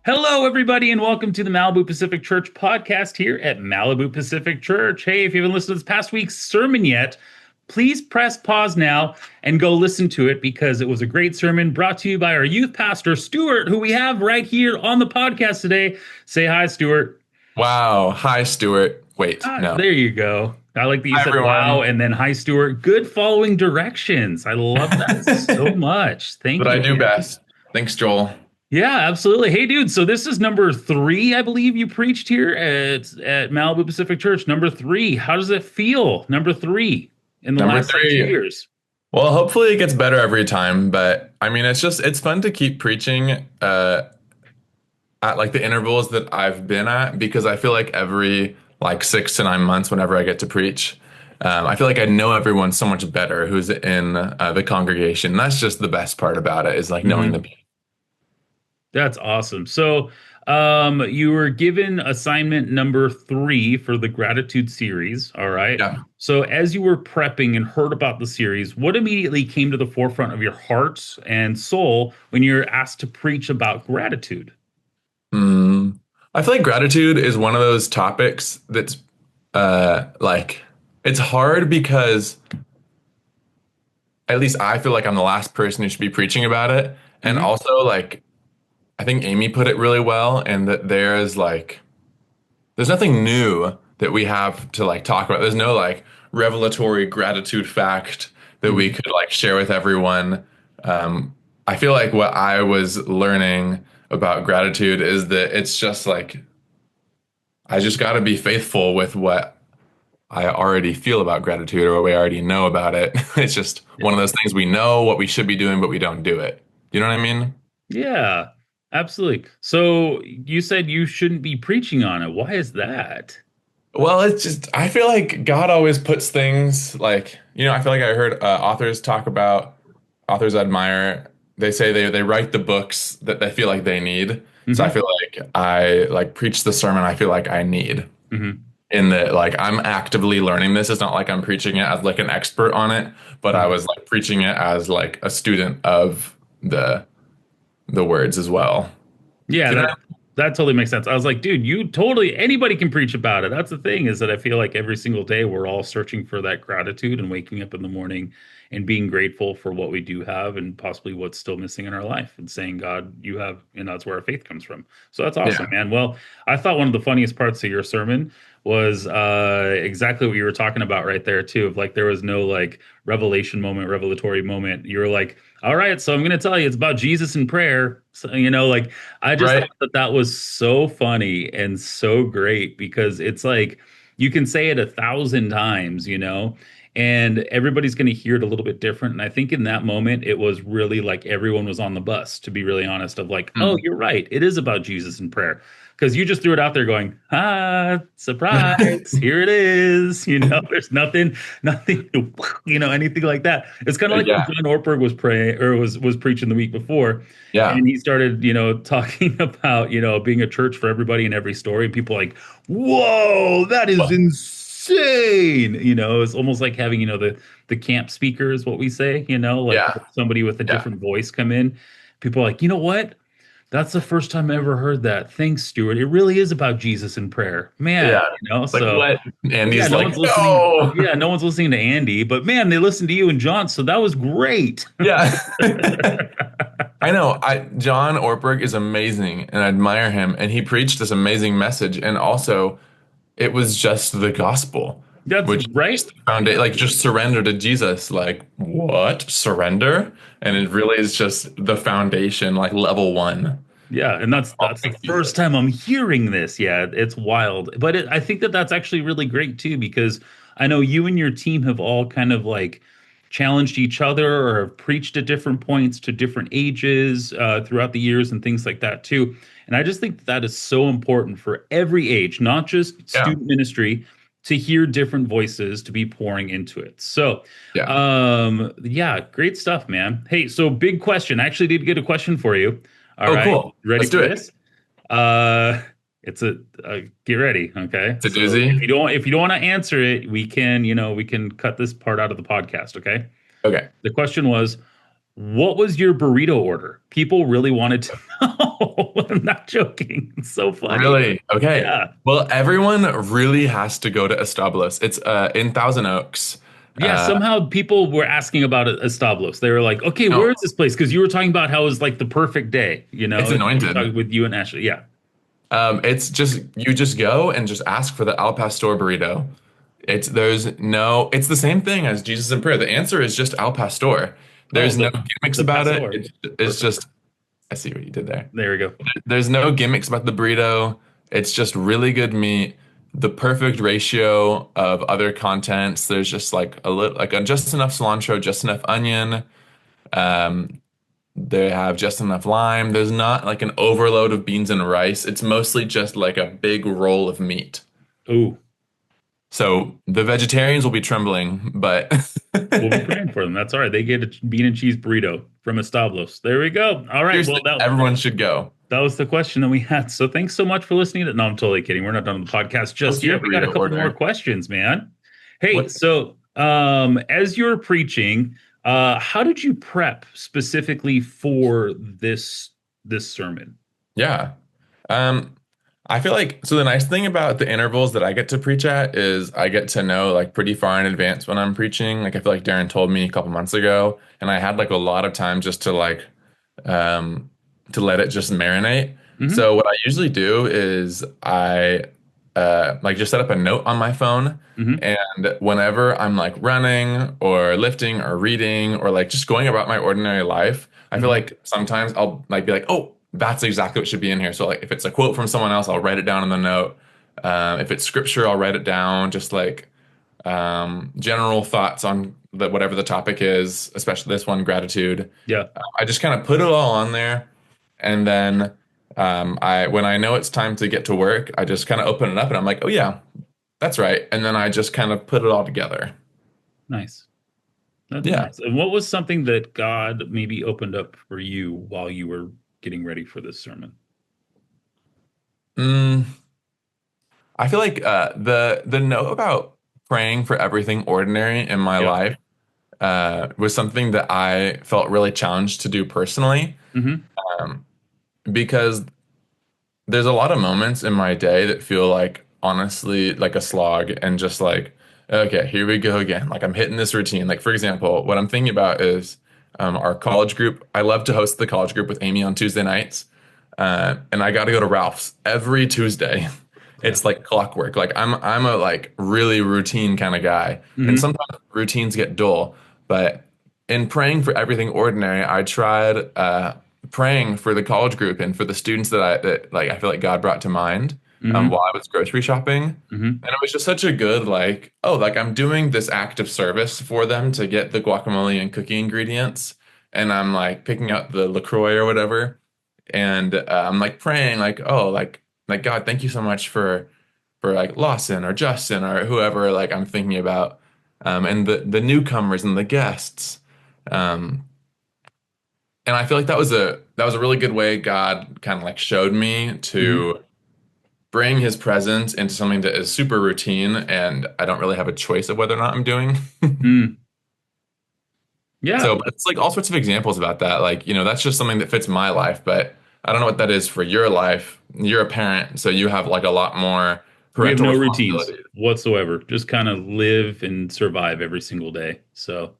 Hello, everybody, and welcome to the Malibu Pacific Church podcast here at Malibu Pacific Church. Hey, if you haven't listened to this past week's sermon yet, please press pause now and go listen to it because it was a great sermon brought to you by our youth pastor, Stuart, who we have right here on the podcast today. Say hi, Stuart. Wow. Hi, Stuart. Wait, no. There you go. I like that you Hi, said wow everyone. and then hi, Stuart. Good following directions. I love that so much. Thank But I you, do man. best. Thanks, Joel. Yeah, absolutely. Hey, dude. So this is number three, I believe you preached here at Malibu Pacific Church. Number three. How does it feel? Number three in the Number last 2 three. years. Well, hopefully it gets better every time, but I mean, it's fun to keep preaching at like the intervals that I've been at because I feel like every like 6 to 9 months, whenever I get to preach, I feel like I know everyone so much better who's in the congregation. That's just the best part about it is like knowing the Hmm. people. That's awesome. So, you were given assignment number three for the gratitude series. All right. Yeah. So, as you were prepping and heard about the series, what immediately came to the forefront of your heart and soul when you're asked to preach about gratitude? Mm. I feel like gratitude is one of those topics that's like it's hard because at least I feel like I'm the last person who should be preaching about it. And Hmm. also like I think Amy put it really well and that there's nothing new that we have to like talk about. There's no like revelatory gratitude fact that we Hmm. could like share with everyone. Um, I feel like what I was learning about gratitude is that it's just like I just got to be faithful with what I already feel about gratitude or what we already know about it. It's just one of those things we know what we should be doing, but we don't do it. You know what I mean? Yeah, absolutely. So you said you shouldn't be preaching on it. Why is that? Well, it's just, I feel like God always puts things like, I feel like I heard authors talk about, authors I admire, they say they write the books that they feel like they need. So I Hmm. feel like I like preach the sermon I feel like I need. Hmm. In that like I'm actively learning this. It's not like I'm preaching it as like an expert on it, but I Hmm. was like preaching it as like a student of the words as well. Yeah, Do you know that totally makes sense. I was like, dude, you totally anybody can preach about it. That's the thing is that I feel like every single day we're all searching for that gratitude and waking up in the morning and being grateful for what we do have and possibly what's still missing in our life and saying, God, you have, that's where our faith comes from. So that's awesome, Yeah. man. Well, I thought one of the funniest parts of your sermon was exactly what you were talking about right there too. Of like there was no like revelation moment, revelatory moment. You were like, all right, so I'm going to tell you it's about Jesus and prayer. So, like I just Right. thought that that was so funny and so great because it's like you can say it 1,000 times, and everybody's going to hear it a little bit different. And I think in that moment, it was really like everyone was on the bus, to be really honest, of like, oh, Hmm. you're right. It is about Jesus and prayer. Because you just threw it out there going, surprise, here it is. There's nothing, anything like that. It's kind of like when Yeah. John Ortberg was praying or was preaching the week before Yeah. and he started, talking about, being a church for everybody in every story. And people like, whoa, that is Well, insane. It's almost like having, the camp speaker is what we say, like yeah. somebody with a Yeah. different voice come in. People are like, you know what? That's the first time I ever heard that. Thanks, Stuart. It really is about Jesus and prayer. Man, Yeah. Like so what? And yeah, he's no like, one's listening. no. Yeah, no one's listening to Andy, but man, they listened to you and John, so that was great. Yeah. I know. John Ortberg is amazing and I admire him. And he preached this amazing message. And also it was just the gospel, That's which is right. just the foundation, like just surrender to Jesus. Like, what? Surrender? And it really is just the foundation, like level one. Yeah, and that's the Following first Jesus. time I'm hearing this. Yeah, it's wild. But I think that that's actually really great too because I know you and your team have all kind of like challenged each other or have preached at different points to different ages throughout the years and things like that too. And I just think that is so important for every age, not just Yeah. student ministry, to hear different voices to be pouring into it. So, Yeah. yeah, great stuff, man. Hey, so big question. I actually did get a question for you. All Oh, right, cool. ready Let's for do it. this? Uh, it's a get ready, okay? It's a So doozy. if you don't want to answer it, we can cut this part out of the podcast, okay? Okay. The question was, What was your burrito order? People really wanted to know. I'm not joking. It's so funny. Really? Okay. Yeah. Well, everyone really has to go to Establos. It's in Thousand Oaks. Yeah, somehow people were asking about Establos. They were like, okay, where No, is this place? Because you were talking about how it was like the perfect day, it's You were anointed. talking with you and Ashley. Yeah. It's just you just go and just ask for the Al Pastor burrito. It's the same thing as Jesus in prayer. The answer is just Al Pastor. Oh, There's no gimmicks the about it. pastor. It's Perfect. just I see what you did there. There we go. There's no gimmicks about the burrito. It's just really good meat, the perfect ratio of other contents. There's just like a little, just enough cilantro, just enough onion. Um, they have just enough lime. There's not like an overload of beans and rice. It's mostly just like a big roll of meat. Ooh, So the vegetarians will be trembling, but we'll be praying for them. That's all right. They get a bean and cheese burrito from Establos. There we go. All right. Well, seriously, everyone should go. that was the question that we had. So thanks so much for listening. No, I'm totally kidding. We're not done with the podcast just What's your yet. We got a burrito couple more order? questions, man. Hey, What? so as you're preaching, how did you prep specifically for this sermon? Yeah. Um, I feel like so the nice thing about the intervals that I get to preach at is I get to know like pretty far in advance when I'm preaching. Like I feel like Darren told me a couple months ago, and I had like a lot of time just um to let it just marinate. Hmm. So what I usually do is I like just set up a note on my phone, Hmm. and whenever I'm like running or lifting or reading or like just going about my ordinary life, I feel Hmm. like sometimes I'll like be like, oh, that's exactly what should be in here. So like if it's a quote from someone else, I'll write it down in the note. If it's scripture, I'll write it down. Just like general thoughts on whatever the topic is, especially this one, gratitude. Yeah, I just kind of put it all on there, and then I when I know it's time to get to work, I just kind of open it up, and I'm like, oh yeah, that's right, and then I just kind of put it all together. nice. That's Yeah. nice. And what was something that God maybe opened up for you while you were getting ready for this sermon? Mm, I feel like the note about praying for everything ordinary in my Yeah. life was something that I felt really challenged to do personally, Hmm. um, because there's a lot of moments in my day that feel like honestly like a slog and just like, okay, here we go again. Like I'm hitting this routine. Like for example, what I'm thinking about is our college group. I love to host the college group with Amy on Tuesday nights. And I got to go to Ralph's every Tuesday. Yeah. It's like clockwork. Like I'm a like really routine kind of guy. And Hmm. sometimes routines get dull, but in praying for everything ordinary, I tried praying for the college group and for the students that like I feel like God brought to mind Hmm. while I was grocery shopping. Hmm. And it was just such a good like, oh, like I'm doing this act of service for them to get the guacamole and cookie ingredients, and I'm like picking out the LaCroix or whatever, and I'm like praying like, oh, like God, thank you so much for like Lawson or Justin or whoever like I'm thinking about, and the newcomers and the guests. Um, and I feel like that was a really good way God kind of like showed me Hmm. to bring his presence into something that is super routine and I don't really have a choice of whether or not I'm doing. Mm. Yeah. So it's like all sorts of examples about that. Like, that's just something that fits my life, but I don't know what that is for your life. You're a parent, so you have like a lot more We have parental no routines responsibility. whatsoever. Just kind of live and survive every single day. So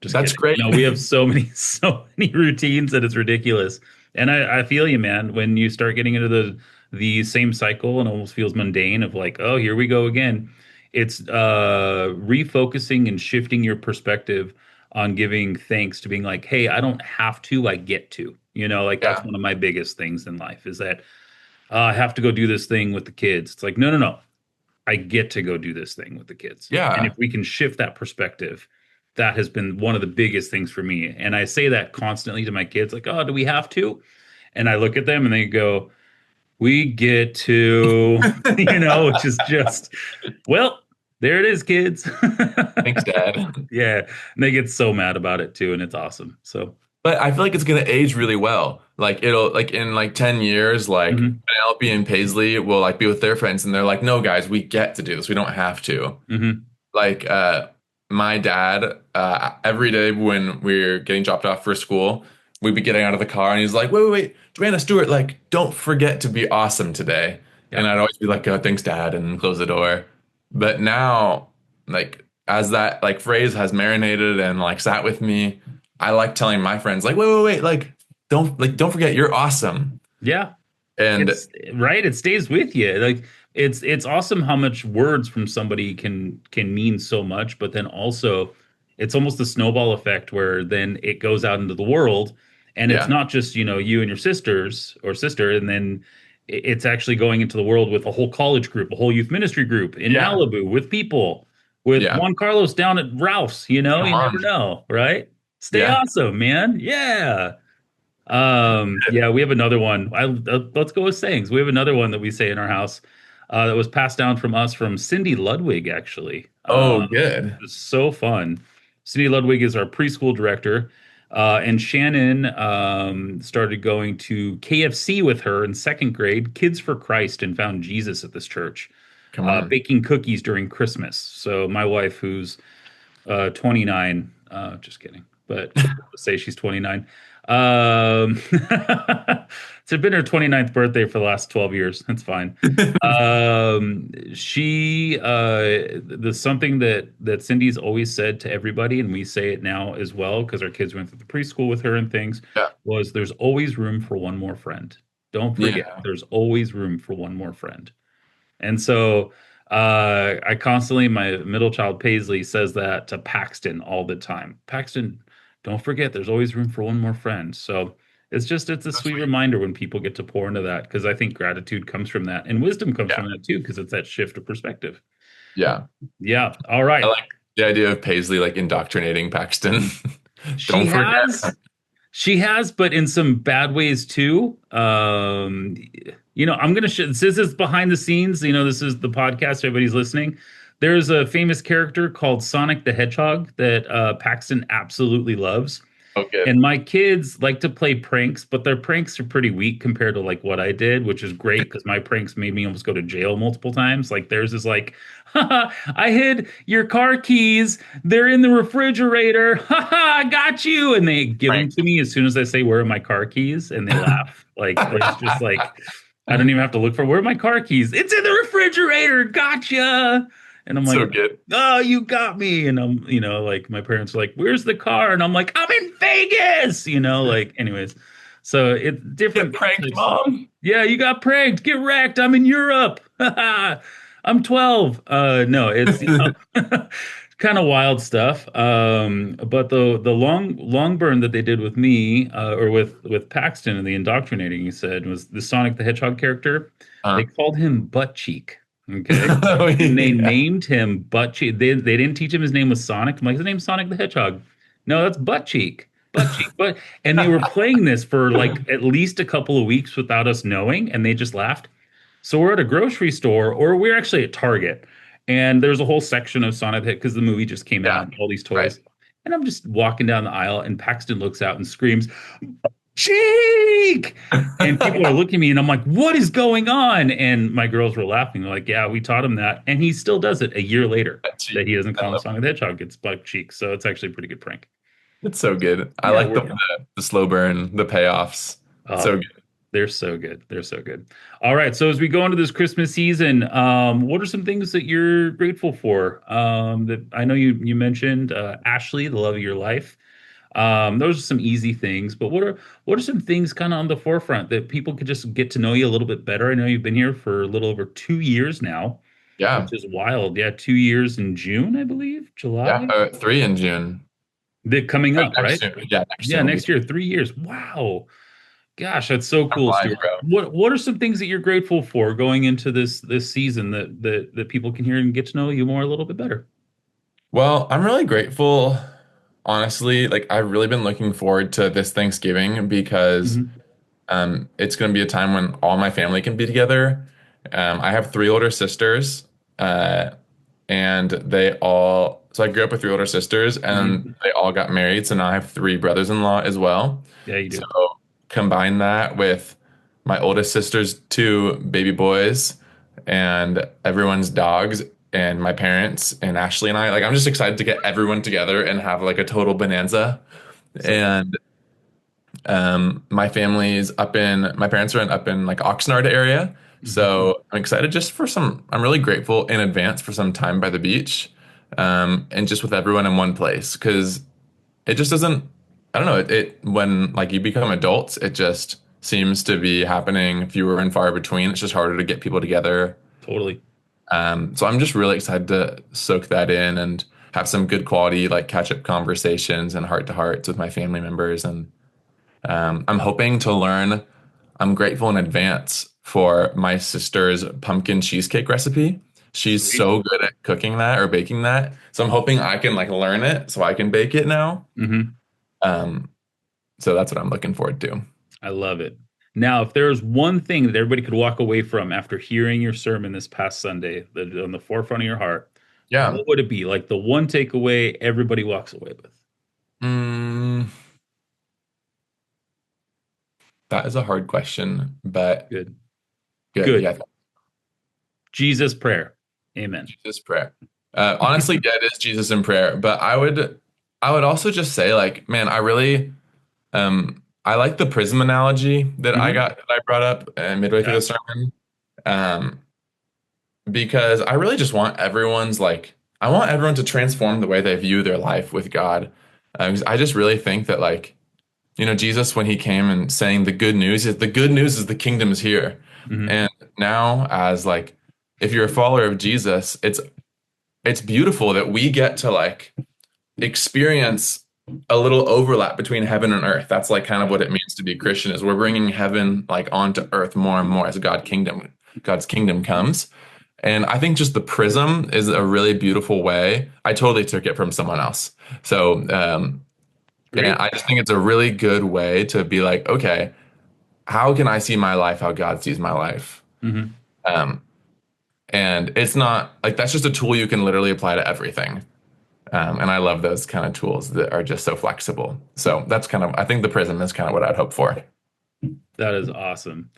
just That's kidding. great. No, we have so many, so many routines that it's ridiculous. And I feel you, man, when you start getting into the same cycle and almost feels mundane of like, oh, here we go again. It's refocusing and shifting your perspective on giving thanks to being like, hey, I don't have to, I get to. Like that's Yeah. one of my biggest things in life is that I have to go do this thing with the kids. It's like, no, no, no. I get to go do this thing with the kids. And if Yeah. we can shift that perspective, that has been one of the biggest things for me. And I say that constantly to my kids, like, oh, do we have to? And I look at them and they go, we get to, which is just, well, there it is, kids. Thanks, Dad. Yeah. And they get so mad about it too. And it's awesome. So, But I feel like it's gonna age really well. Like it'll like in like 10 years, like hmm. Penelope and Paisley will like be with their friends and they're like, no, guys, we get to do this. We don't have to. Hmm. Like my dad, every day when we're getting dropped off for school, we'd be getting out of the car and he's like, wait, Joanna Stewart, like, don't forget to be awesome today. Yeah. And I'd always be like, oh, thanks, Dad, and close the door. But now, like, as that like phrase has marinated and like sat with me, I like telling my friends, like, wait, don't forget you're awesome. Yeah. And It's right. It stays with you. Like it's awesome how much words from somebody can mean so much, but then also it's almost the snowball effect where then it goes out into the world and it's yeah, not just, you and your sisters or sister, and then it's actually going into the world with a whole college group, a whole youth ministry group in yeah, Malibu with people, with yeah. Juan Carlos down at Ralph's, Come you never on. know, right? Stay Yeah. awesome, man. Yeah. Yeah, we have another one. Let's go with sayings. We have another one that we say in our house that was passed down from us from Cindy Ludwig, actually. Oh, good. It's so fun. Cindy Ludwig is our preschool director, and Shannon started going to KFC with her in second grade, Kids for Christ, and found Jesus at this church, Come on. baking cookies during Christmas. So my wife, who's 29. Just kidding. But let's say she's 29. It's been her 29th birthday for the last 12 years. That's fine. She the something that Cindy's always said to everybody, and we say it now as well because our kids went through the preschool with her and things, Yeah. was there's always room for one more friend. Don't forget, Yeah. there's always room for one more friend. And so I constantly, my middle child Paisley says that to Paxton all the time. Paxton, don't forget, there's always room for one more friend. So it's a So sweet sweet. reminder when people get to pour into that because I think gratitude comes from that and wisdom comes Yeah. from that too because it's that shift of perspective. Yeah. Yeah. All I right. like the idea of Paisley like indoctrinating Paxton. She Don't forget. has. She has, but in some bad ways too. I'm gonna this is behind the scenes. This is the podcast. Everybody's listening. There's a famous character called Sonic the Hedgehog that Paxton absolutely loves. Oh, good. And my kids like to play pranks, but their pranks are pretty weak compared to like what I did, which is great because my pranks made me almost go to jail multiple times. Like theirs is like, haha, I hid your car keys. They're in the refrigerator. Haha, I got you. And they give them Frank. to me as soon as I say, where are my car keys? And they laugh. Like there's just like, I don't even have to look for where are my car keys. It's in the refrigerator. Gotcha. And I'm like, So good. oh, you got me. And like my parents are like, where's the car? And I'm like, I'm in Vegas, like, anyways. So it's Get different pranked, types. mom. Yeah, you got pranked. Get wrecked. I'm in Europe. I'm 12. No, it's, kind of wild stuff. But the long burn that they did with me, or with Paxton and the indoctrinating, he said, was the Sonic the Hedgehog character. They Uh, called him Butt Cheek. Okay. oh, And they yeah. named him Butt Cheek. They didn't teach him his name was Sonic. I'm like, his name's Sonic the Hedgehog. No, that's Butt Cheek. Butt Cheek. But and they were playing this for like at least a couple of weeks without us knowing, and they just laughed. So we're at a grocery store, or we're actually at Target, and there's a whole section of Sonic because the movie just came out, Yeah. and all these Right. toys. And I'm just walking down the aisle, and Paxton looks out and screams, Cheek! And people are looking at me, and I'm like, what is going on? And my girls were laughing. They're like, yeah, we taught him that. And he still does it a year later that he doesn't I call him love Sonic the Hedgehog. It's Buck Cheek. So it's actually a pretty good prank. It's so good. I Yeah, like we're the slow burn, the payoffs. oh, So good. they're so good. They're so good. All right. So as we go into this Christmas season, what are some things that you're grateful for? That I know you mentioned Ashley, the love of your life. Those are some easy things, but what are some things kind of on the forefront that people could just get to know you a little bit better? I know you've been here for a little over 2 years now, Yeah. which is wild. Yeah, 2 years in June, I believe, Yeah. July. 3 in June. They're coming up, Next right? June. Yeah, next Yeah, June will be next year, 3 years. Wow. Gosh, that's so time cool, flies, Stuart. bro. What are some things that you're grateful for going into this season that people can hear and get to know you more a little bit better? Well, I'm really grateful, honestly. Like I've really been looking forward to this Thanksgiving because Hmm. it's going to be a time when all my family can be together. I have three older sisters, uh, and so I grew up with three older sisters, and Hmm. they all got married. So now I have three brothers-in-law as well. Yeah, you So do. combine that with my oldest sister's two baby boys and everyone's dogs. and my parents and Ashley and I. Like, I'm just excited to get everyone together and have like a total bonanza. So And my parents are up in like Oxnard area. mhm. So I'm excited just for I'm really grateful in advance for some time by the beach, and just with everyone in one place. Because it just doesn't, I don't know, when like you become adults, it just seems to be happening fewer and far between. It's just harder to get people together. Totally. So I'm just really excited to soak that in and have some good quality like catch up conversations and heart to hearts with my family members. And I'm hoping to learn. I'm grateful in advance for my sister's pumpkin cheesecake recipe. She's Sweet. so good at cooking that or baking that. So I'm hoping I can like learn it so I can bake it now. Hmm. Um, so that's what I'm looking forward to. I love it. Now, if there's one thing that everybody could walk away from after hearing your sermon this past Sunday, that on the forefront of your heart, Yeah. what would it be? Like the one takeaway everybody walks away with? Mm, that is a hard question, but Good. good. Good. Yeah. Jesus prayer. Amen. Jesus prayer. Honestly, yeah, it is Jesus in prayer. But I would also just say, like, man, I like the prism analogy Hmm. that I brought up midway through Yeah. the sermon. Um, because I really just want I want everyone to transform the way they view their life with God. 'Cause I just really think that, like, Jesus, when he came and saying the good news is the kingdom is here. Hmm. And now, as like, if you're a follower of Jesus, it's beautiful that we get to like experience a little overlap between heaven and earth. That's like kind of Yeah. what it means to be a Christian is we're bringing heaven like onto earth more and more as God's kingdom comes. And I think just the prism is a really beautiful way. I totally took it from someone else. So, and Great. I just think it's a really good way to be like, okay, how can I see my life how God sees my life? Hmm. Um, and it's not like that's just a tool you can literally apply to everything. And I love those kind of tools that are just so flexible. So that's kind of, I think the Prism is kind of what I'd hope for. That is awesome.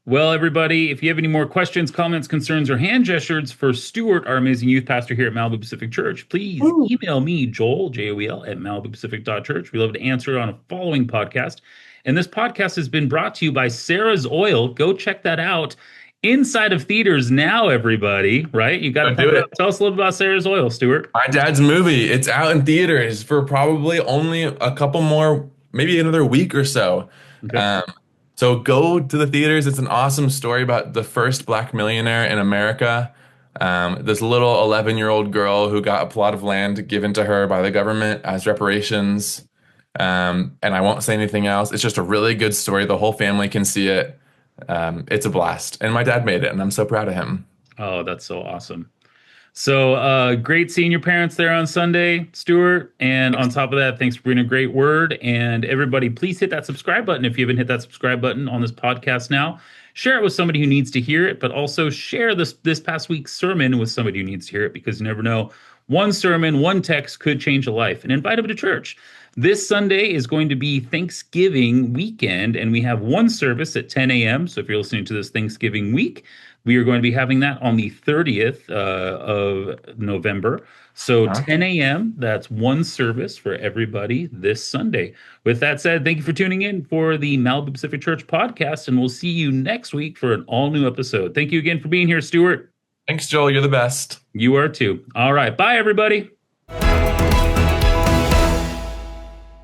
Well, everybody, if you have any more questions, comments, concerns, or hand gestures for Stuart, our amazing youth pastor here at Malibu Pacific Church, please Woo. email me, Joel, Joel, at malibupacific.church. We love to answer it on a following podcast. And this podcast has been brought to you by Sarah's Oil. Go check that out inside of theaters now, everybody, right? You got to Go do pump it up. it. Tell us a little about Sarah's Oil, Stuart. My dad's movie. It's out in theaters for probably only a couple more, maybe another week or so. Okay. Um, so go to the theaters. It's an awesome story about the first black millionaire in America. This little 11-year-old girl who got a plot of land given to her by the government as reparations. And I won't say anything else. It's just a really good story. The whole family can see it. It's a blast. And my dad made it, and I'm so proud of him. Oh, that's so awesome. So great seeing your parents there on Sunday, Stuart. And on top of that, thanks for bringing a great word. And everybody, please hit that subscribe button if you haven't hit that subscribe button on this podcast now. Share it with somebody who needs to hear it, but also share this past week's sermon with somebody who needs to hear it because you never know. One sermon, one text could change a life. And invite them to church. This Sunday is going to be Thanksgiving weekend, and we have one service at 10 a.m. So if you're listening to this Thanksgiving week, we are going to be having that on the 30th of November. So Huh? 10 a.m., that's one service for everybody this Sunday. With that said, thank you for tuning in for the Malibu Pacific Church podcast, and we'll see you next week for an all new episode. Thank you again for being here, Stuart. Thanks, Joel. You're the best. You are too. All right. Bye, everybody.